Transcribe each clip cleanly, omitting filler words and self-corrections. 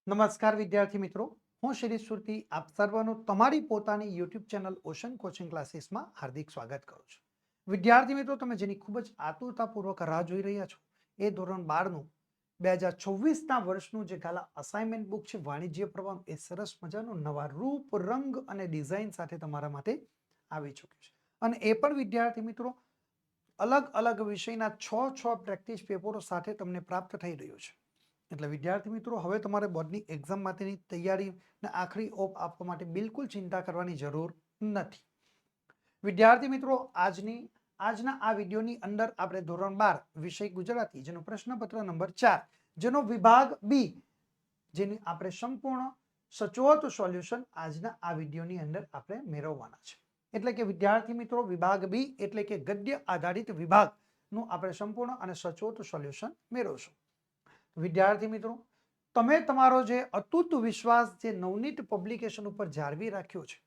નમસ્કાર વિદ્યાર્થી મિત્રો, હું શિરીષ સુરતી આપ સર્વનું તમારી પોતાની યુટ્યુબ ચેનલ ઓશન કોચિંગ ક્લાસીસમાં હાર્દિક સ્વાગત કરું છું. વિદ્યાર્થી મિત્રો, તમે જેની ખૂબ જ આતુરતાપૂર્વક રાહ જોઈ રહ્યા છો એ ધોરણ 12નું 2024ના વર્ષનું જે ગાલા અસાઇનમેન્ટ બુક છે વાણિજ્ય પ્રવાહ, એ સરસ મજાનું નવા રૂપ, રંગ અને ડિઝાઇન સાથે તમારા માટે આવી ચૂક્યું છે. અને એ પણ વિદ્યાર્થી મિત્રો અલગ અલગ વિષયના 6 પ્રેક્ટિસ પેપરો સાથે તમને પ્રાપ્ત થઈ રહ્યું છે. એટલે વિદ્યાર્થી મિત્રો, હવે તમારે બોર્ડની એક્ઝામ માટેની તૈયારીને આખરી ઓપ આપવા માટે બિલકુલ ચિંતા કરવાની જરૂર નથી. વિદ્યાર્થી મિત્રો, આજના આ વિડીયોની અંદર આપણે ધોરણ 12 વિષય ગુજરાતી, જેનો પ્રશ્નપત્ર નંબર 4, જેનો વિભાગ બી, જેની આપણે સંપૂર્ણ સચોટ સોલ્યુશન આજના આ વિડીયોની અંદર આપણે મેળવવાના છે. એટલે કે વિદ્યાર્થી મિત્રો, વિભાગ બી એટલે કે ગદ્ય આધારિત વિભાગનું આપણે સંપૂર્ણ અને સચોટ સોલ્યુશન મેળવશું. વિદ્યાર્થી મિત્રો, તમે તમારો જે અતૂટ વિશ્વાસ જે નવનીત પબ્લિકેશન ઉપર જાળવી રાખ્યો છે,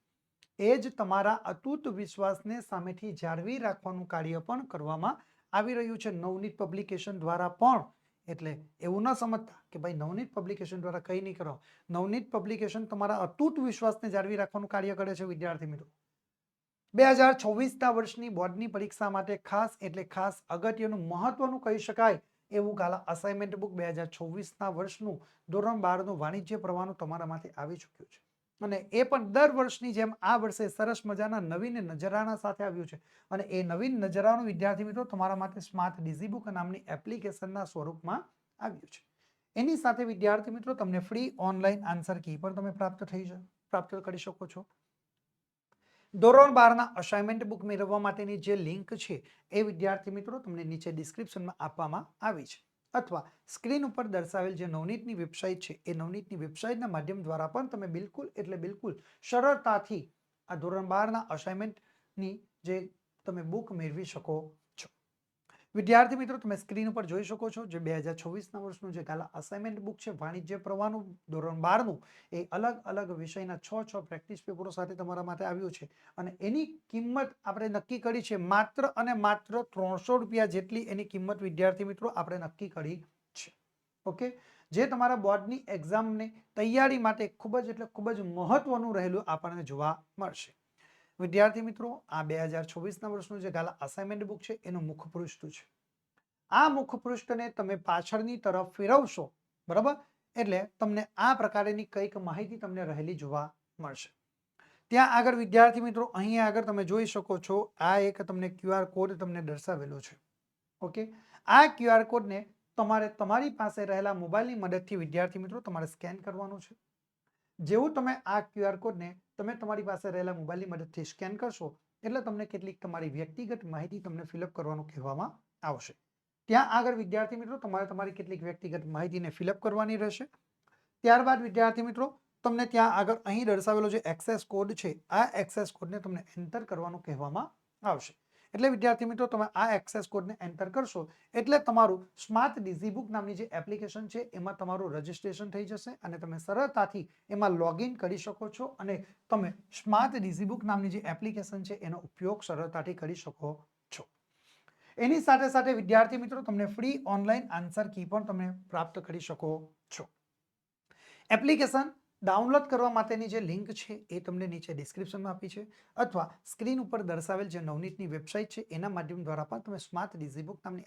એ જ તમારા અતૂટ વિશ્વાસને સામેથી જાળવી રાખવાનું કાર્ય પણ કરવામાં આવી રહ્યું છે નવનીત પબ્લિકેશન દ્વારા પણ. એટલે એવું ન સમજતા કે ભાઈ નવનીત પબ્લિકેશન દ્વારા કંઈ નહીં કરો. નવનીત પબ્લિકેશન તમારા અતૂટ વિશ્વાસને જાળવી રાખવાનું કાર્ય કરે છે. વિદ્યાર્થી મિત્રો, 2024ના વર્ષની બોર્ડની પરીક્ષા માટે ખાસ એટલે ખાસ અગત્યનું, મહત્વનું કહી શકાય એવું ગાલા અસાઇનમેન્ટ બુક 2024ના વર્ષનું ધોરણ 12નું વાણિજ્ય પ્રવાહનું તમારા માટે આવી ચૂક્યું છે. અને એ પણ દર વર્ષની જેમ આ વર્ષે સરસ મજાના નવીન નજરાણા સાથે આવ્યું છે. અને એ નવીન નજરાણું વિદ્યાર્થી મિત્રો તમારા માટે સ્માર્ટ ડિઝીબુક નામની એપ્લિકેશનના સ્વરૂપમાં આવ્યું છે. એની સાથે વિદ્યાર્થી મિત્રો તમને ફ્રી ઓનલાઈન આન્સર કી પણ તમે પ્રાપ્ત કરી શકો છો. ધોરણ 12ના અસાઇનમેન્ટ બુક મેળવવા માટેની જે લિંક છે એ વિદ્યાર્થી મિત્રો તમને નીચે ડિસ્ક્રિપ્શનમાં આપવામાં આવી છે, અથવા સ્ક્રીન ઉપર દર્શાવેલ જે નવનીતની વેબસાઇટ છે એ નવનીતની વેબસાઇટના માધ્યમ દ્વારા પણ તમે બિલકુલ એટલે બિલકુલ સરળતાથી આ ધોરણ 12ના અસાઇનમેન્ટની જે તમે બુક મેળવી શકો છો. વિદ્યાર્થી મિત્રો, તમે સ્ક્રીન ઉપર જોઈ શકો છો જે 2024ના વર્ષનું જે ગાલા અસાઇનમેન્ટ બુક છે વાણિજ્ય પ્રવાહનું ધોરણ 12નું, એ અલગ અલગ વિષયના 6 પ્રેક્ટિસ પેપરો સાથે તમારા માટે આવ્યું છે. અને એની કિંમત આપણે નક્કી કરી છે માત્ર અને માત્ર 300 રૂપિયા જેટલી એની કિંમત વિદ્યાર્થી મિત્રો આપણે નક્કી કરી છે. ઓકે, જે તમારા બોર્ડની એક્ઝામની તૈયારી માટે ખૂબ જ એટલે ખૂબ જ મહત્વનું રહેલું આપણને જોવા મળશે. વિદ્યાર્થી મિત્રો, આ 2024ના વર્ષનું જે ગાલા અસાઇનમેન્ટ બુક છે એનું મુખ પૃષ્ઠ છે. આ મુખ પૃષ્ઠને તમે પાછળની તરફ ફેરવશો, બરાબર, એટલે તમને આ પ્રકારની કંઈક માહિતી તમને રહેલી જોવા મળશે. ત્યાં આગળ વિદ્યાર્થી મિત્રો, અહીંયા આગળ તમે જોઈ શકો છો આ એક તમને QR કોડ તમને દર્શાવેલો છે. ઓકે, આ QR કોડને તમારે તમારી પાસે રહેલા મોબાઈલની મદદથી વિદ્યાર્થી મિત્રો તમારે સ્કેન કરવાનો છે. જેવું તમે આ QR કોડને તમે તમારી પાસે રહેલા મોબાઈલની મદદથી સ્કેન કરશો એટલે તમને કેટલીક તમારી વ્યક્તિગત માહિતી તમને ફિલઅપ કરવાનું કહેવામાં આવશે. ત્યાં આગળ વિદ્યાર્થી મિત્રો તમારે તમારી કેટલીક વ્યક્તિગત માહિતીને ફિલઅપ કરવાની રહેશે. ત્યારબાદ વિદ્યાર્થી મિત્રો તમને ત્યાં આગળ અહીં દર્શાવેલો જે એક્સેસ કોડ છે, આ એક્સેસ કોડને તમને એન્ટર કરવાનું કહેવામાં આવશે. એટલે વિદ્યાર્થી મિત્રો, તમે આ એક્સેસ કોડને એન્ટર કરશો એટલે તમારું સ્માર્ટ ડિઝીબુક નામની જે એપ્લિકેશન છે એમાં તમારું રજીસ્ટ્રેશન થઈ જશે અને તમે સરળતાથી એમાં લોગિન કરી શકો છો અને તમે સ્માર્ટ ડિઝીબુક નામની જે એપ્લિકેશન છે એનો ઉપયોગ સરળતાથી કરી શકો છો. એની સાથે સાથે વિદ્યાર્થી મિત્રો તમને ફ્રી ઓનલાઈન આન્સર કી પણ તમે પ્રાપ્ત કરી શકો છો. એપ્લિકેશન ડાઉનલોડ કરવા માટેની જે લિંક છે એ તમને નીચે ડિસ્ક્રિપ્શનમાં આપી છે, અથવા સ્ક્રીન ઉપર દર્શાવેલ જે નવનીતની વેબસાઇટ છે એના માધ્યમ દ્વારા પણ તમે સ્માર્ટ ડિઝીબુક નામની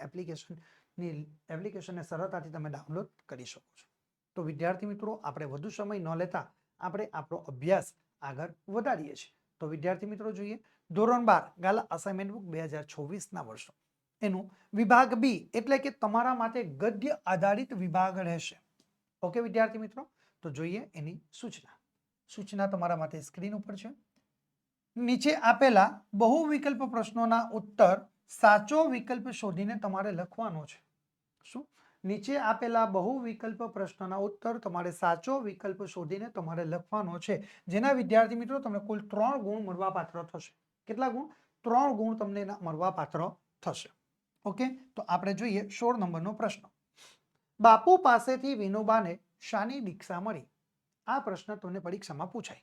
એપ્લિકેશનને સરળતાથી તમે ડાઉનલોડ કરી શકો છો. તો વિદ્યાર્થી મિત્રો, આપણે વધુ સમય ન લેતા આપણે આપણો અભ્યાસ આગળ વધારીએ છીએ. તો વિદ્યાર્થી મિત્રો જોઈએ, ધોરણ 12 ગાલા અસાઇનમેન્ટ બુક 2024ના વર્ષનો એનું વિભાગ બી એટલે કે તમારા માટે ગદ્ય આધારિત વિભાગ રહેશે. ઓકે વિદ્યાર્થી મિત્રો, તો જોઈએ એની સૂચના તમારા માટે સ્ક્રીન ઉપર છે. નીચે આપેલા બહુ વિકલ્પ પ્રશ્નોના ઉત્તર સાચો વિકલ્પ શોધીને તમારે લખવાનો છે. શું? નીચે આપેલા બહુ વિકલ્પ પ્રશ્નોના ઉત્તર તમારે સાચો વિકલ્પ શોધીને તમારે લખવાનો છે, જેના વિદ્યાર્થી મિત્રો તમને કુલ 3 ગુણ મળવાપાત્ર થશે. કેટલા ગુણ? 3 ગુણ તમને મળવાપાત્ર થશે. ઓકે, તો આપણે જોઈએ 16 નંબરનો પ્રશ્ન. બાપુ પાસેથી વિનોબાને શાની દીક્ષા મળી? આ પ્રશ્ન તમને પરીક્ષામાં પૂછાય.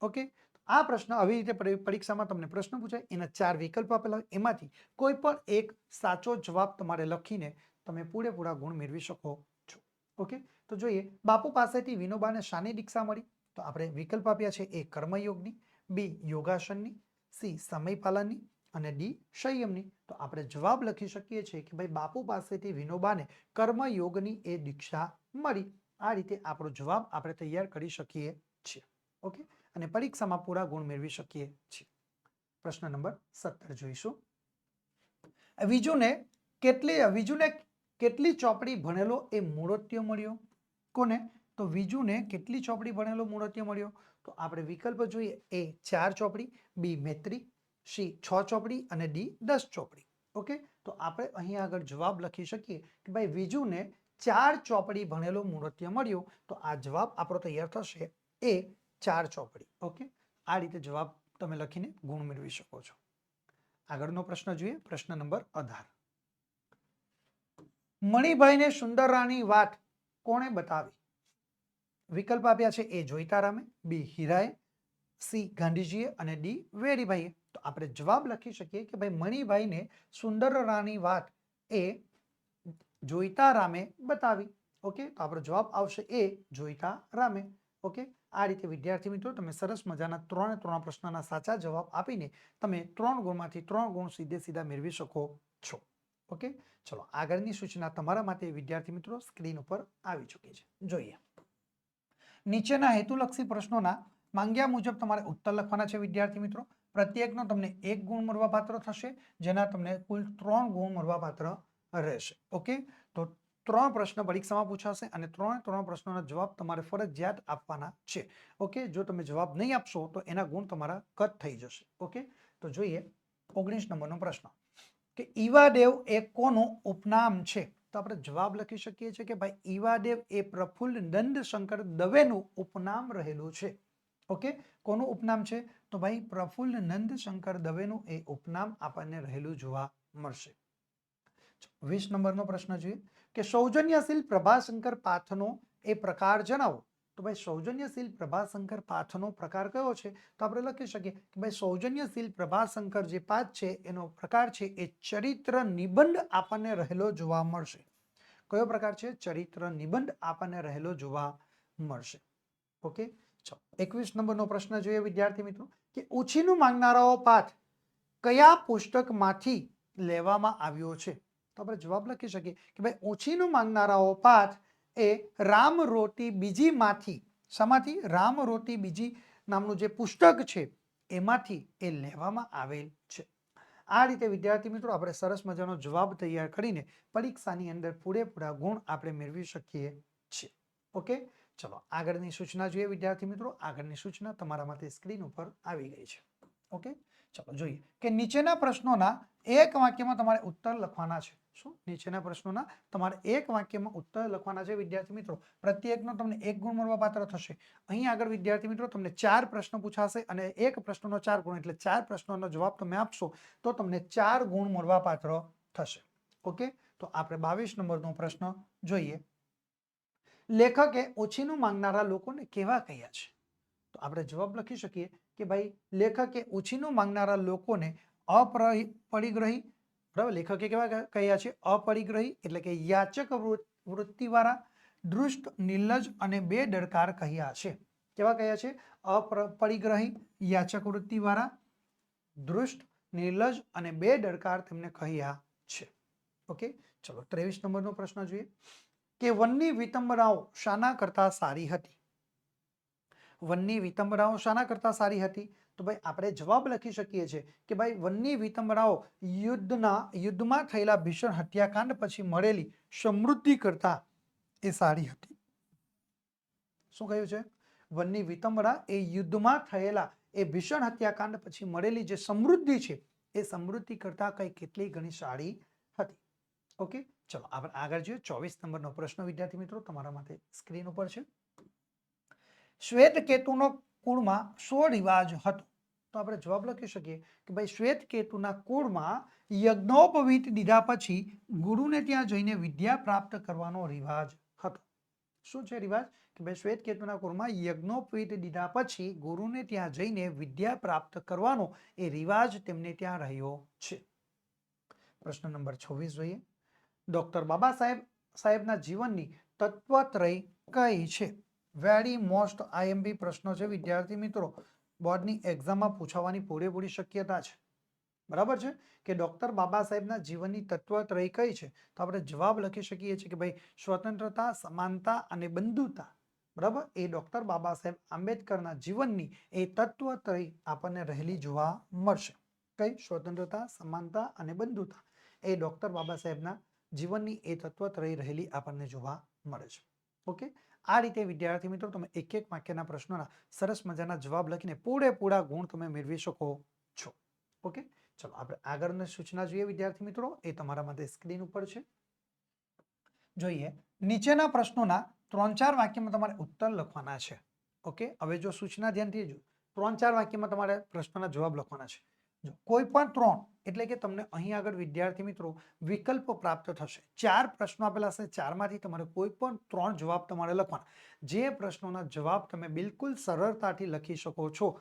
ઓકે, આ પ્રશ્ન આવી રીતે પરીક્ષામાં તમને પ્રશ્ન પૂછાય, એના 4 વિકલ્પ આપેલા હોય, એમાંથી કોઈ પણ એક સાચો જવાબ તમારે લખીને તમે પૂરેપૂરા ગુણ મેળવી શકો છો. ઓકે, તો જોઈએ બાપુ પાસેથી વિનોબાને શાની દીક્ષા મળી? તો આપણે વિકલ્પ આપ્યા છે એ કર્મયોગની, બી યોગાસનની, સી સમય પાલનની અને ડી સંયમની. તો આપણે જવાબ લખી શકીએ છીએ કે ભાઈ બાપુ પાસેથી વિનોબાને કર્મયોગની એ દીક્ષા મળી. આ રીતે આપણો જવાબ આપણે તૈયાર કરી શકીએ છીએ. ઓકે, અને પરીક્ષામાં પૂરા ગુણ મેળવી શકીએ છીએ. પ્રશ્ન નંબર 17 જોઈશું. વિજુને કેટલી ચોપડી ભણેલો એ મૂળોત્ય મળ્યો? કોને? તો વિજુને કેટલી ચોપડી ભણેલો મૂળોત્ય મળ્યો? તો આપણે વિકલ્પ જોઈએ એ 4 ચોપડી, બી મેત્રી, સી 6 ચોપડી અને ડી 10 ચોપડી. ઓકે, તો આપણે અહીં આગળ જવાબ લખી શકીએ કે ભાઈ વિજુને 4 ચોપડી ભણેલો મૂળોત્ય મળ્યો. તો આ જવાબ આપણો તૈયાર થશે એ 4 ચોપડી. ઓકે, આ રીતે જવાબ તમે લખીને ગુણ મેળવી શકો છો. આગળનો પ્રશ્ન જોઈએ, પ્રશ્ન નંબર 18. મણિભાઈને સુંદરાની વાત કોણે બતાવી? વિકલ્પ આપ્યા છે એ જોઈતારામે, બી હીરાએ, સી ગાંધીજીએ અને ડી વેરીભાઈએ. તો આપણે જવાબ લખી શકીએ કે ભાઈ મણિભાઈને સુંદરાની વાત એ જોઈતારામે બતાવી. ઓકે, તો આપણો જવાબ આવશે એ જોઈતારામે. ઓકે, આ રીતે વિદ્યાર્થી મિત્રો તમે સરસ મજાના 3 પ્રશ્નના સાચા જવાબ આપીને તમે 3 ગુણમાંથી 3 ગુણ સીધા મેળવી શકો છો. ઓકે, ચલો આગળની સૂચના તમારા માટે વિદ્યાર્થી મિત્રો સ્ક્રીન ઉપર આવી ચૂકી છે. જોઈએ નીચેના હેતુલક્ષી પ્રશ્નોના માંગ્યા મુજબ તમારે ઉત્તર લખવાના છે વિદ્યાર્થી મિત્રો. પ્રત્યેકનો તમને 1 ગુણ મળવાપાત્ર થશે, જેના તમને કુલ 3 ગુણ મળવાપાત્ર રહેશે. ઓકે, તો 3 પ્રશ્ન પરીક્ષામાં પૂછાશે અને 3 પ્રશ્નોના જવાબ તમારે ફરજિયાત આપવાના છે. ઓકે, જો તમે જવાબ નહીં આપશો તો એના ગુણ તમારા કટ થઈ જશે. ઓકે, તો જોઈએ 19 નંબરનો પ્રશ્ન કે ઈવાદેવ એ કોનું ઉપનામ છે? તો આપણે જવાબ લખી શકીએ છીએ કે ભાઈ ઈવાદેવ એ પ્રફુલ્લ નંદ શંકર દવેનું ઉપનામ રહેલું છે. ઓકે, કોનું ઉપનામ છે? તો ભાઈ પ્રફુલ્લ નંદ શંકર દવેનું એ ઉપનામ આપણને રહેલું જોવા મળશે. 20 નંબરનો પ્રશ્ન જોઈએ કે સૌજન્યશીલ પ્રભાશંકર પાઠનો એ પ્રકાર જણાવો. તો ભાઈ સૌજન્યશીલ પ્રભાશંકર પાઠનો પ્રકાર કયો છે? તો આપણે લખી શકીએ કે ભાઈ સૌજન્યશીલ પ્રભાશંકર જે પાઠ છે એનો પ્રકાર છે એ ચરિત્ર નિબંધ આપણને રહેલો જોવા મળશે. કયો પ્રકાર છે? ચરિત્ર નિબંધ આપણને રહેલો જોવા મળશે. ઓકે, ચલો 21 નંબરનો પ્રશ્ન જોઈએ વિદ્યાર્થી મિત્રો કે ઉછીનું માંગનારાઓ પાઠ કયા પુસ્તકમાંથી લેવામાં આવ્યો છે? તો આપણે જવાબ લખી શકીએ કે ભાઈ ઉછીનું માંગનારાઓ પાઠ એ રામ રોટી બીજી માંથી, શામાંથી? રામ રોટી બીજી નામનું જે પુસ્તક છે એમાંથી એ લેવામાં આવેલ છે. આ રીતે વિદ્યાર્થી મિત્રો આપણે સરસ મજાનો જવાબ તૈયાર કરીને પરીક્ષાની અંદર પૂરેપૂરા ગુણ આપણે મેળવી શકીએ છીએ. ઓકે, ચલો આગળની સૂચના જોઈએ વિદ્યાર્થી મિત્રો. આગળની સૂચના તમારા માટે સ્ક્રીન ઉપર આવી ગઈ છે. ઓકે, ચલો જોઈએ કે નીચેના પ્રશ્નોના એક વાક્યમાં તમારે ઉત્તર લખવાના છે. શું? નીચેના પ્રશ્નોના તમારે એક વાક્યમાં ઉત્તર લખવાના છે વિદ્યાર્થી મિત્રો. પ્રત્યેકનો તમને 1 ગુણ મળવાપાત્ર થશે. અહીં આગળ વિદ્યાર્થી મિત્રો તમને 4 પ્રશ્ન પૂછાશે અને એક પ્રશ્નનો 4 ગુણ, એટલે 4 પ્રશ્નોનો જવાબ તમે આપશો તો તમને 4 ગુણ મળવાપાત્ર થશે. ઓકે, તો આપણે 22 નંબરનો પ્રશ્ન જોઈએ. લેખકે ઓછીનું માંગનારા લોકોને કેવા કહ્યા છે? તો આપણે જવાબ લખી શકીએ કે ભાઈ લેખકે ઓછીનું માંગનારા લોકોને અપરિગ્રહી, બરાબર, લેખકે કેવા કહ્યા છે? અપરિગ્રહી એટલે કે યાચક વૃત્તિવાળા, દૃષ્ટ, નિર્લજ અને બેદરકાર કહ્યા છે. કેવા કહ્યા છે? અપરિગ્રહી, યાચક વૃત્તિવાળા, દૃષ્ટ, નિર્લજ અને બેદરકાર તેમને કહ્યા છે. ઓકે, ચલો 23 નંબરનો પ્રશ્ન જોઈએ કે વનની વિતંબરાઓ શાના કરતા સારી હતી? વનની વિતંબરાઓ શાના કરતા સારી હતી? તો ભાઈ આપણે જવાબ લખી શકીએ છીએ કે ભાઈ વનની વિતંબરાઓ યુદ્ધમાં થયેલા ભીષણ હત્યાકાંડ પછી મળેલી સમૃદ્ધિ કરતા એ સારી હતી. શું કહ્યું છે? વનની વિતંબરા એ યુદ્ધમાં થયેલા એ ભીષણ હત્યાકાંડ પછી મળેલી જે સમૃદ્ધિ છે એ સમૃદ્ધિ કરતા કઈ કેટલી ઘણી સારી હતી. ઓકે, ચલો આપણે આગળ જોઈએ 24 નંબરનો પ્રશ્ન વિદ્યાર્થી મિત્રો તમારા માટે સ્ક્રીન ઉપર છે. શ્વેતકેતુનો કુળમાં શો રિવાજ હતો? તો આપણે જવાબ લખી શકીએ કે ભાઈ શ્વેતકેતુના કુળમાં યજ્ઞોપવીત દીધા પછી ગુરુને ત્યાં જઈને વિદ્યા પ્રાપ્ત કરવાનો રિવાજ હતો. શું છે રિવાજ? કે ભાઈ શ્વેતકેતુના કુળમાં યજ્ઞોપવીત દીધા પછી ગુરુને ત્યાં જઈને વિદ્યા પ્રાપ્ત કરવાનો એ રિવાજ તેમને ત્યાં રહ્યો છે. પ્રશ્ન નંબર 26 જોઈએ. ડોક્ટર બાબા સાહેબ સાહેબના જીવનની તત્વત્રય કઈ છે? વેરી મોસ્ટ આઈએમપી પ્રશ્નો છે વિદ્યાર્થી મિત્રો, બોર્ડની એક્ઝામમાં પૂછાવાની પૂરેપૂરી શક્યતા છે. બરાબર છે કે ડોક્ટર બાબા સાહેબના જીવનની તત્વત્રય કઈ છે? તો આપણે જવાબ લખી શકીએ છીએ કે ભાઈ સ્વતંત્રતા, સમાનતા અને બંધુતા. બરાબર, એ ડોક્ટર બાબા સાહેબ આંબેડકરના જીવનની એ તત્વત્રય આપણને રહેલી જોવા મળશે. કઈ? સ્વતંત્રતા, સમાનતા અને બંધુતા એ ડોક્ટર બાબા સાહેબના જીવનની એ તત્વત્રય રહેલી આપણને જોવા મળે છે. ઓકે, આ રીતે વિદ્યાર્થી મિત્રો તમે એક એક વાક્યના પ્રશ્નોના સરસ મજાના જવાબ લખીને પૂરેપૂરા ગુણ તમે મેળવી શકો છો. ઓકે, ચલો આપણે આગળની સૂચના જોઈએ વિદ્યાર્થી મિત્રો, એ તમારા માટે સ્ક્રીન ઉપર છે. જોઈએ, નીચેના પ્રશ્નોના 3-4 વાક્યમાં તમારે ઉત્તર લખવાના છે. ઓકે, હવે જો સૂચના ધ્યાનથી જો 3-4 વાક્યમાં તમારે પ્રશ્નોના જવાબ લખવાના છે. જો કોઈ પણ 3 એટલે કે તમને અહીં આગળ વિદ્યાર્થી મિત્રો વિકલ્પો પ્રાપ્ત થશે. 4 પ્રશ્નો આપેલા હશે, 4 માંથી તમારે કોઈ પણ 3 જવાબ તમારે લખવાના. જે પ્રશ્નોના જવાબ તમે બિલકુલ સરળતાથી લખી શકો છો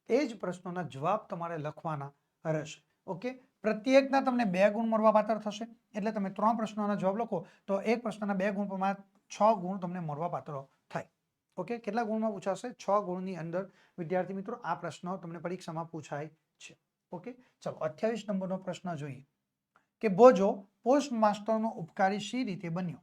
એ જ પ્રશ્નોના જવાબ તમારે લખવાના રહેશે. ઓકે, પ્રત્યેકના તમને 2 ગુણ મળવાપાત્ર થશે. એટલે તમે 3 પ્રશ્નોના જવાબ લખો તો એક પ્રશ્નના 2 ગુણ પ્રમાણે 6 ગુણ તમને મળવાપાત્ર થાય. ઓકે, કેટલા ગુણમાં પૂછાશે? 6 ગુણની અંદર વિદ્યાર્થી મિત્રો આ પ્રશ્નો તમને પરીક્ષામાં પૂછાય છે. ઓકે, ચલો 28 નંબરનો પ્રશ્ન જોઈએ કે બોજો પોસ્ટ માસ્ટરનો ઉપકારી શી રીતે બન્યો?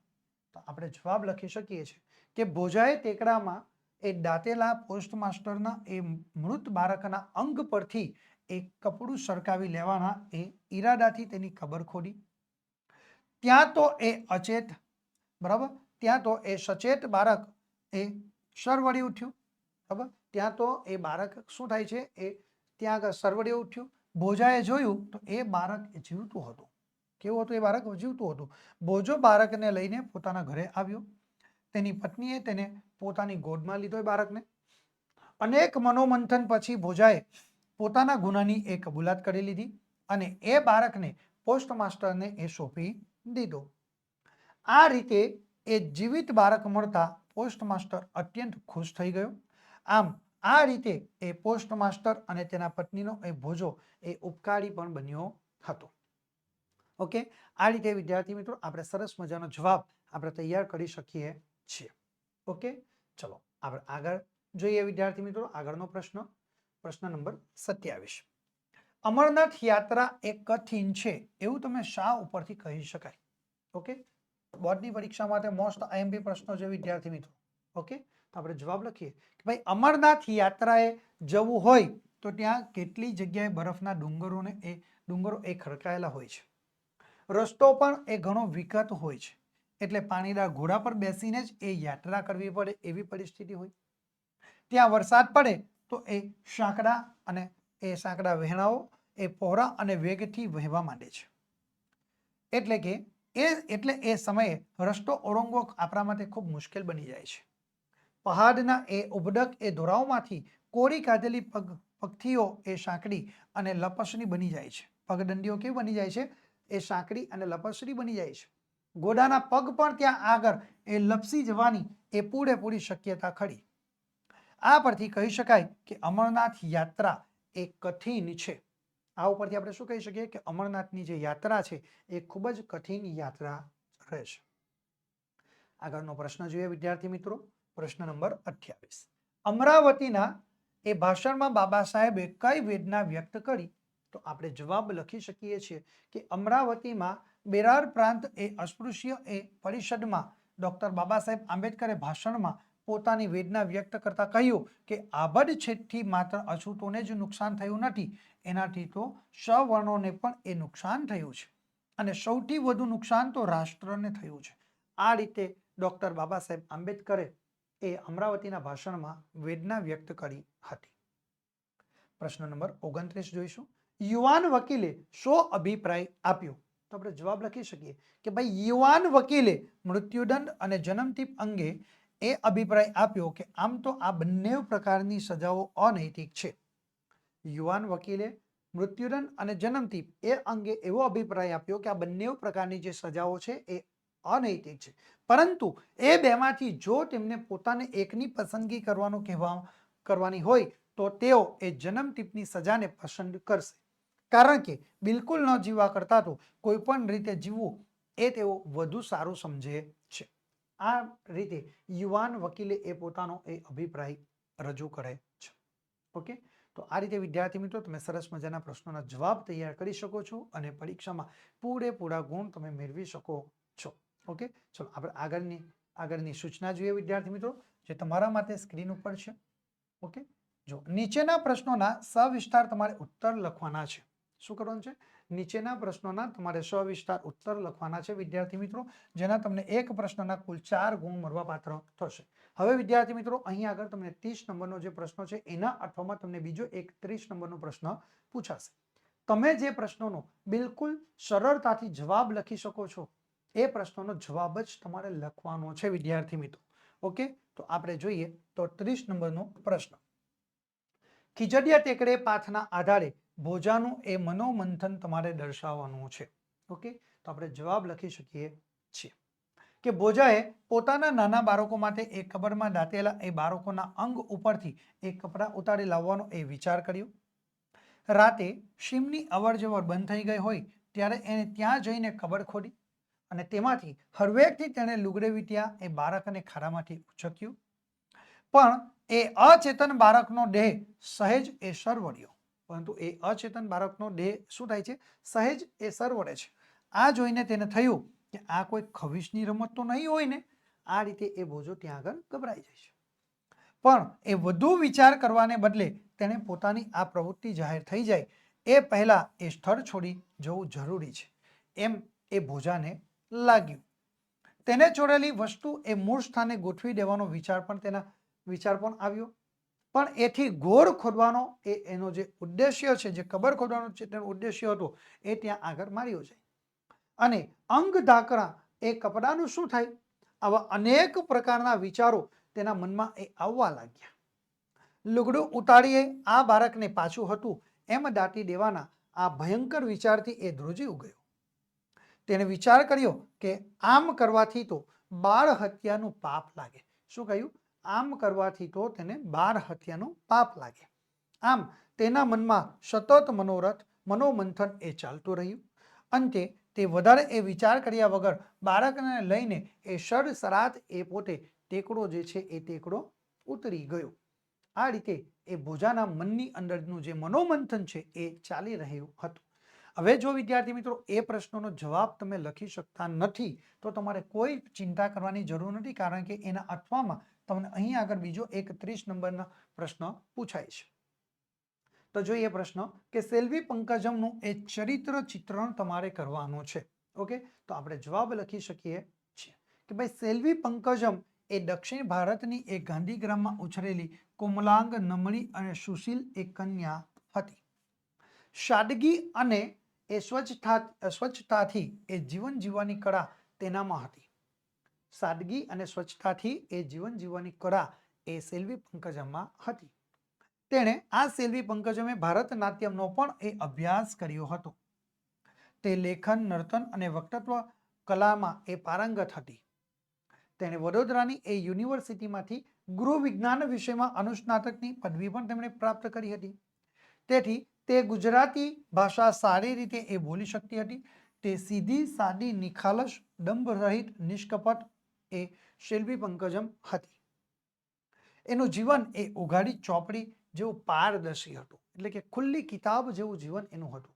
તો આપણે જવાબ લખી શકીએ છીએ કે ભોજાએ ટેકરામાં એ દાટેલા પોસ્ટ માસ્ટરના એ મૃત બાળકના અંગ પરથી એક કપડું સરકાવી લેવાના એ ઈરાદાથી તેની ખબર ખોડી. ત્યાં તો એ અચેત, બરાબર, ત્યાં તો એ સચેત બાળક એ સરવડી ઉઠ્યું. બરાબર, ત્યાં તો એ બાળક શું થાય છે, એ ત્યાં આગળ સરવડી ઉઠ્યું. ભોજાએ જોયું તો એ બાળક જીવતું હતું. કેવું હતું? એ બાળક જીવતું હતું. ભોજો બાળકને લઈને પોતાના ઘરે આવ્યો. તેની પત્નીએ તેને પોતાની ગોદમાં લીધો. એ બાળકને અનેક મનોમંથન પછી ભોજાએ પોતાના ગુનાની એ કબૂલાત કરી લીધી અને એ બાળકને પોસ્ટ માસ્ટરને એ સોંપી દીધો. આ રીતે એ જીવિત બાળક મળતા પોસ્ટ માસ્ટર અત્યંત ખુશ થઈ ગયો. આમ આ રીતે એ પોસ્ટ માસ્ટર અને તેના પત્નીનો એ ભોજો એ ઉપકારી પણ બન્યો હતો. ઓકે, આ રીતે વિદ્યાર્થી મિત્રો આપણે સરસ મજાનો જવાબ આપણે તૈયાર કરી શકીએ છીએ. ઓકે, ચલો આપણે આગળ જોઈએ વિદ્યાર્થી મિત્રો. આગળનો પ્રશ્ન, પ્રશ્ન નંબર 27. અમરનાથ યાત્રા એક કઠિન છે એવું તમે શા ઉપરથી કહી શકાય? ઓકે, બોર્ડની પરીક્ષા માટે મોસ્ટ આઈએમપી પ્રશ્નો છે વિદ્યાર્થી મિત્રો. ઓકે, તો આપણે જવાબ લખીએ કે ભાઈ અમરનાથ યાત્રાએ જવું હોય તો ત્યાં કેટલી જગ્યાએ બરફના ડુંગરો એ ખડકાયેલા હોય છે. રસ્તો પણ એ ઘણો વિકટ હોય છે. એટલે પાણીદાર ઘોડા પર બેસીને જ એ યાત્રા કરવી પડે એવી પરિસ્થિતિ હોય. ત્યાં વરસાદ પડે તો એ સાંકડા વહેણાઓ એ પહોળા અને વેગથી વહેવા માંડે છે. એટલે એ સમયે રસ્તો ઓળંગવો આપણા માટે ખૂબ મુશ્કેલ બની જાય છે. પહાડના એ ઉબડક એ ધોરાઓમાંથી કોરી કાઢેલી પગથીઓ એ સાંકડી અને લપસણી બની જાય છે. પગદંડીઓ કેવી બની જાય છે? એ સાંકડી અને લપસણી બની જાય છે. ઘોડાના પગ પણ ત્યાં આગળ એ લપસી જવાની એ પૂરેપૂરી શક્યતા ખરી. આ પરથી કહી શકાય કે અમરનાથ યાત્રા એ કઠિન છે. આ ઉપરથી આપણે શું કહી શકીએ કે અમરનાથની જે યાત્રા છે એ ખૂબ જ કઠિન યાત્રા રહેશે. આગળનો પ્રશ્ન જોઈએ વિદ્યાર્થી મિત્રો, પ્રશ્ન નંબર 28. અમરાવતીના એ ભાષણમાં બાબા સાહેબે કઈ વેદના વ્યક્ત કરી? તો આપણે જવાબ લખી શકીએ છીએ કે અમરાવતીમાં બેરાર પ્રાંત એ અસ્પૃશ્ય એ પરિષદમાં ડોક્ટર બાબા સાહેબ આંબેડકરે ભાષણમાં પોતાની વેદના વ્યક્ત કરતા કહ્યું કે આભડછેદથી માત્ર અછૂતોને જ નુકસાન થયું નથી, એનાથી તો સવર્ણોને પણ એ નુકસાન થયું છે અને સૌથી વધુ નુકસાન તો રાષ્ટ્રને થયું છે. આ રીતે ડોક્ટર બાબા સાહેબ આંબેડકરે એ અમરાવતીના ભાષણમાં વેદના વ્યક્ત કરી હતી. પ્રશ્ન નંબર 29 જોઈશું. યુવાન વકીલે શો અભિપ્રાય આપ્યો? તો આપણે જવાબ લખી શકીએ કે ભાઈ યુવાન વકીલે મૃત્યુદંડ અને જન્મટીપ અંગે એ અભિપ્રાય આપ્યો કે આમ તો આ બંને પ્રકારની સજાઓ અનૈતિક છે. યુવાન વકીલે મૃત્યુદંડ અને જન્મટીપ એ અંગે એવો અભિપ્રાય આપ્યો કે આ બંને પ્રકારની જે સજાઓ છે એ અનૈતિક છે, પરંતુ એ બેમાંથી જો તેમને પોતાને એકની પસંદગી કરવાની હોય તો તેઓ એ જન્મટીપની સજાને પસંદ કરશે. કારણ કે બિલકુલ ન જીવવા કરતા તો કોઈ પણ રીતે જીવવું એ તેઓ વધુ સારું સમજે આ રીતે યુવાન વકીલે એ પોતાનો એ અભિપ્રાય રજૂ કરે છે. ઓકે, તો આ રીતે વિદ્યાર્થી મિત્રો તમે સરસ મજાના પ્રશ્નોના જવાબ તૈયાર કરી શકો છો અને પરીક્ષામાં પૂરેપૂરા ગુણ તમે મેળવી શકો છો. ઓકે, ચલો આપણે આગળની સૂચના જોઈએ વિદ્યાર્થી મિત્રો, જે તમારા માટે સ્ક્રીન ઉપર છે. ઓકે, જો નીચેના પ્રશ્નોના સવિસ્તાર તમારે ઉત્તર લખવાના છે. શું કરવાનું છે? નીચેના પ્રશ્નોના તમારે સવિસ્તાર ઉત્તર લખવાના છે વિદ્યાર્થી મિત્રો, જેના તમને એક પ્રશ્નના કુલ 4 ગુણ મળવાપાત્ર થશે. હવે વિદ્યાર્થી મિત્રો અહીં આગળ તમને 30 નંબરનો જે પ્રશ્ન છે એના અર્થમાં તમને બીજો એક 30 નંબરનો પ્રશ્ન પૂછાશે. તમે જે પ્રશ્નોનો બિલકુલ સરળતાથી જવાબ લખી શકો છો એ પ્રશ્નોનો જવાબ જ તમારે લખવાનો છે વિદ્યાર્થી મિત્રો. ઓકે, તો આપણે જોઈએ તો 30 નંબરનો પ્રશ્ન. ખીજડીયા ટેકરે પાથના આધારે ભોજાનું એ મનોમંથન તમારે દર્શાવવાનું છે. ઓકે, તો આપણે જવાબ લખી શકીએ છીએ કે ભોજાએ પોતાના નાના બાળકો માટે એ કબરમાં દાટેલા એ બાળકોના અંગ ઉપરથી એ કપડાં ઉતારી લાવવાનો એ વિચાર કર્યો. રાતે શીમની અવરજવર બંધ થઈ ગઈ હોય ત્યારે એને ત્યાં જઈને કબર ખોદી અને તેમાંથી હળવેકથી તેણે લુગડે વીંટ્યા એ બાળકને ખાડામાંથી ઉચક્યું. પણ એ અચેતન બાળકનો દેહ સહેજ એ સરવડ્યો. પરંતુ એ અચેતન બાળકનો દેહ શું થાય છે? સહેજ એ સરવડે છે. આ જોઈને તેને થયું કે આ કોઈ ખવીશની રમત તો નહીં હોય ને. આ રીતે એ ભોજો ત્યાં આગળ ગભરાઈ જાય છે. પણ એ વધુ વિચાર કરવાને બદલે તેને પોતાની આ પ્રવૃત્તિ જાહેર થઈ જાય એ પહેલા એ સ્થળ છોડી જવું જરૂરી છે એમ એ ભોજાને લાગ્યું. તેને ચોરેલી વસ્તુ એ મૂળ સ્થાને ગોઠવી દેવાનો વિચાર પણ આવ્યો. પણ એથી ઘોર ખોદવાનો એનો જે ઉદ્દેશ્ય છે, જે કબર ખોદવાનો છે તેનો ઉદ્દેશ્ય હતો એ ત્યાં આગળ માર્યો જાય. અને અંગ ઢાંકણા એ કપડાનું શું થાય? આવા અનેક પ્રકારના વિચારો તેના મનમાં એ આવવા લાગ્યા. લુગડું ઉતારીએ આ બાળકને પાછું હતું એમ દાટી દેવાના આ ભયંકર વિચારથી એ ધ્રુજી ગયો. તેને વિચાર કર્યો કે આમ કરવાથી તો બાળ હત્યાનું પાપ લાગે. શું કહ્યું? આમ કરવાથી તો તેને બાળ હત્યાનું પાપ લાગે. આમ તેના મનમાં સતત મનોમંથન એ ચાલતું રહ્યું. અંતે તે વધારે એ વિચાર કર્યા વગર બાળકને લઈને એ સડસરાત એ પોતે ટેકડો જે છે એ ટેકડો ઉતરી ગયો. આ રીતે એ ભોજાના મનની અંદરનું જે મનોમંથન છે એ ચાલી રહ્યું હતું. હવે જો વિદ્યાર્થી મિત્રો એ પ્રશ્નનો જવાબ તમે લખી શકતા નથી તો તમારે કોઈ ચિંતા કરવાની જરૂર નથી, કારણ કે એના અથવામાં તમને અહીં આગળ બીજો એક 30 નંબરનો પ્રશ્ન પૂછાય છે. તો જોઈએ પ્રશ્ન કે સેલ્વી પંકજમનું એ ચરિત્ર ચિત્રણ તમારે કરવાનું છે. ઓકે, તો આપણે જવાબ લખી શકીએ છીએ કે ભાઈ સેલ્વી પંકજમ એ દક્ષિણ ભારતની એક ગાંધીગ્રામમાં ઉછરેલી કોમલાંગ, નમણી અને સુશીલ એક કન્યા હતી. સાદગી અને એ સ્વચ્છતાથી એ જીવન જીવવાની કળા તેનામાં હતી. સાદગી અને સ્વચ્છતાથી એ જીવન જીવવાની કળા એ સેલ્વી પંકજમમાં હતી. તેણે આ સેલ્વી પંકજમે ભારતનાટ્યમનો પણ એ અભ્યાસ કર્યો હતો. તે લેખન, નર્તન અને વક્તૃત્વ કલામાં એ પારંગત હતી. તેણે વડોદરાની એ યુનિવર્સિટીમાંથી ગૃહ વિજ્ઞાન વિષયમાં અનુસ્નાતકની પદવી પણ તેમણે પ્રાપ્ત કરી હતી. તેથી તે ગુજરાતી ભાષા સારી રીતે એ બોલી શકતી હતી. તે સીધી, સાદી, નિખાલસ, દંભ રહિત, નિષ્કપટ એ સેલ્વી પંકજમ હતી. એનું જીવન એ ઉઘાડી ચોપડી જેવું પારદર્શી હતું, એટલે કે ખુલ્લી કિતાબ જેવું જીવન એનું હતું.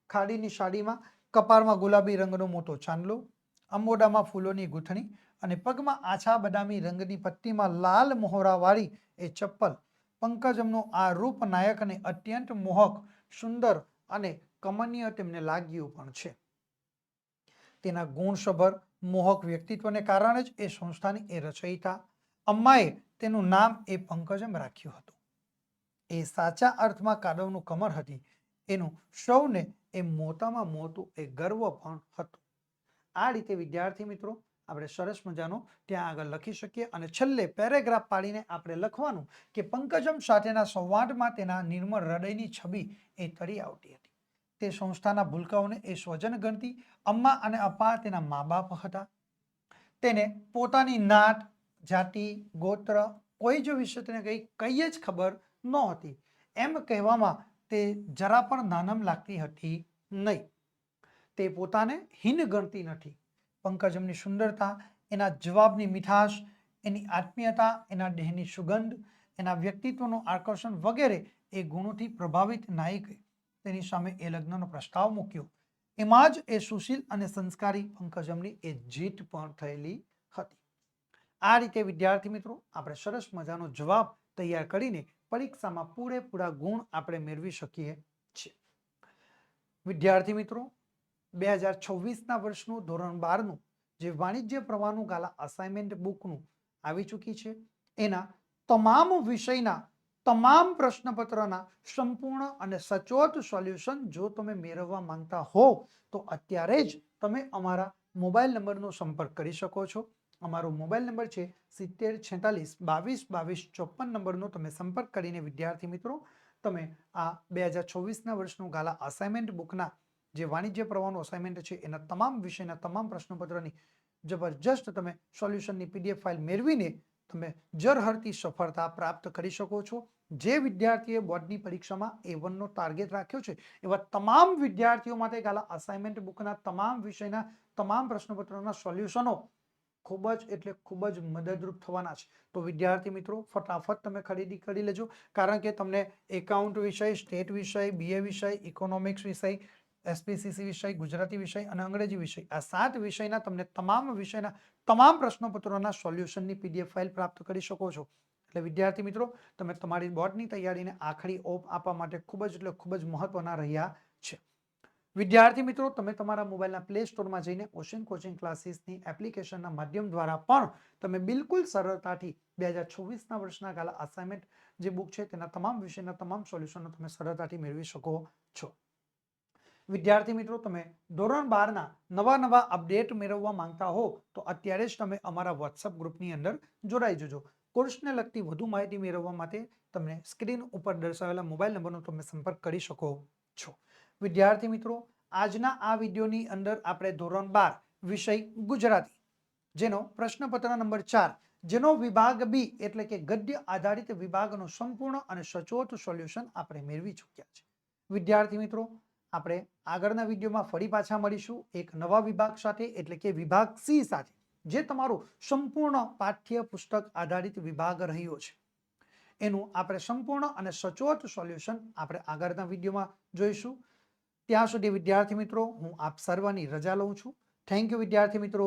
ખાડીની સાડીમાં, કપાળમાં ગુલાબી રંગનો મોટો ચાંદલો, અંબોડામાં ફૂલોની ગૂંથણી અને પગમાં આછા બદામી રંગની પટ્ટીમાં લાલ મોહરાવાળી એ ચપ્પલ પંકજમનું આ રૂપનાયકને અત્યંત મોહક, સુંદર અને કમનીય તેમને લાગ્યું પણ છે. તેના ગુણસભર મોહક વ્યક્તિત્વને કારણે જ એ સંસ્થાની એ રચયિતા અમ્માએ તેનું નામ એ પંકજમ રાખ્યું હતું. એ સાચા અર્થમાં કાદવનું કમર હતી. એનું સૌને એ મોટામાં મોટું એ ગર્વ પણ હતું. આ રીતે વિદ્યાર્થી મિત્રો આપણે સરસ મજાનો ત્યાં આગળ લખી શકીએ અને છેલ્લે પેરેગ્રાફ પાડીને આપણે લખવાનું કે પંકજમ સાથેના સંવાદમાં તેના નિર્મળ હૃદયની છબી એ તરી આવતી હતી. તે સંસ્થાના ભૂલકાઓને એ સ્વજન ગણતી. અમ્મા અને અપ્પા તેના મા બાપ હતા. તેને પોતાની નાત, જાતિ, ગોત્ર કોઈ જ વિશે તેને કઈ જ ખબર નહોતી. એમ કહેવામાં તે જરા પણ નાનમ લાગતી હતી નહીં. તે પોતાને હીન ગણતી નથી. પંકજમની સુંદરતા એના જવાબની મીઠાશ, એની આત્મીયતા, એના દેહની સુગંધ, એના વ્યક્તિત્વનું આકર્ષણ વગેરે એ ગુણોથી પ્રભાવિત નાયકે તેની સામે એ લગ્નનો પ્રસ્તાવ મૂક્યો. એમાં જ એ સુશીલ અને સંસ્કારી પંકજમની એ જીત પણ થયેલી હતી. આ રીતે વિદ્યાર્થી મિત્રો આપણે સરસ મજાનો જવાબ તૈયાર કરીને પરીક્ષામાં પૂરેપૂરા ગુણ આપણે મેળવી શકીએ છીએ. વિદ્યાર્થી મિત્રો 2026ના વર્ષનું ધોરણ 12નું જે વાણિજ્ય પ્રવાહનું ગાલા અસાઇનમેન્ટ બુકનું આવી ચૂકી છે એના તમામ વિષયના તમામ પ્રશ્નપત્રના સંપૂર્ણ અને સચોટ સોલ્યુશન જો તમે મેળવવા માંગતા હો તો અત્યારે જ તમે અમારા મોબાઈલ નંબરનો સંપર્ક કરી શકો છો. અમારો મોબાઈલ નંબર છે 7046222254 નંબરનો તમે સંપર્ક કરીને વિદ્યાર્થી મિત્રો તમે આ 2024ના વર્ષનું ગાલા અસાઇનમેન્ટ બુકના જે વાણિજ્ય પ્રવાહનું અસાઇનમેન્ટ છે એના તમામ વિષયના તમામ પ્રશ્નપત્રની જબરજસ્ત તમે સોલ્યુશનની PDF ફાઇલ મેળવીને તમે જરહરતી સફળતા પ્રાપ્ત કરી શકો છો. જે વિદ્યાર્થીએ બોર્ડની પરીક્ષામાં A1નો ટાર્ગેટ રાખ્યો છે એવા તમામ વિદ્યાર્થીઓ માટે ગાલા અસાઇનમેન્ટ બુકના તમામ વિષયના તમામ પ્રશ્નપત્રોના સોલ્યુશનો ખૂબ જ એટલે ખૂબ જ મદદરૂપ થવાના છે. તો વિદ્યાર્થી મિત્રો ફટાફટ તમે ખરીદી કરી લેજો, કારણ કે તમને એકાઉન્ટ વિષય, સ્ટેટ વિષય, BA વિષય, ઇકોનોમિક્સ વિષય, SPCC વિષય, ગુજરાતી વિષય અને અંગ્રેજી વિષય આ 7 વિષયના તમને તમામ વિષયના તમામ પ્રશ્નપત્રોના સોલ્યુશનની PDF ફાઇલ પ્રાપ્ત કરી શકો છો. એટલે વિદ્યાર્થી મિત્રો તમે તમારી બોર્ડની તૈયારીને આખરી ઓપ આપવા માટે ખૂબ જ એટલે ખૂબ જ મહત્વના રહ્યા છે. વિદ્યાર્થી મિત્રો તમે તમારા મોબાઈલના પ્લે સ્ટોરમાં જઈને ઓશન કોચિંગ ક્લાસીસની એપ્લિકેશનના માધ્યમ દ્વારા પણ તમે બિલકુલ સરળતાથી 2024ના વર્ષના ગાલા અસાઇનમેન્ટ જે બુક છે તેના તમામ વિષયના તમામ સોલ્યુશનો તમે સરળતાથી મેળવી શકો છો. વિદ્યાર્થી મિત્રો તમે ધોરણ 12ના નવા અપડેટ મેળવવા માંગતા હો તો અત્યારે જ તમે અમારા વોટ્સઅપ ગ્રુપની અંદર જોડાઈ જજો. કોર્સને લગતી વધુ માહિતી મેળવવા માટે તમને સ્ક્રીન ઉપર દર્શાવેલા મોબાઈલ નંબરનો તમે સંપર્ક કરી શકો છો. વિદ્યાર્થી મિત્રો આજના આ વિડીયોની અંદર આપણે ધોરણ 12 વિષય ગુજરાતી જેનો પ્રશ્નપત્ર નંબર 4 જેનો વિભાગ બી એટલે કે ગદ્ય આધારિત વિભાગનો સંપૂર્ણ અને સચોટ સોલ્યુશન આપણે મેળવી ચૂક્યા છે. વિદ્યાર્થી મિત્રો આપણે આગળના વિડીયોમાં ફરી પાછા મળીશું એક નવા વિભાગ સાથે એટલે કે વિભાગ સી સાથે, જે તમારું સંપૂર્ણ પાઠ્ય પુસ્તક આધારિત વિભાગ રહ્યો છે. એનું આપણે સંપૂર્ણ અને સચોટ સોલ્યુશન આપણે આગળના વિડીયોમાં જોઈશું. ત્યાં સુધી વિદ્યાર્થી મિત્રો હું આપ સર્વની રજા લઉં છું. થેન્ક યુ વિદ્યાર્થી મિત્રો.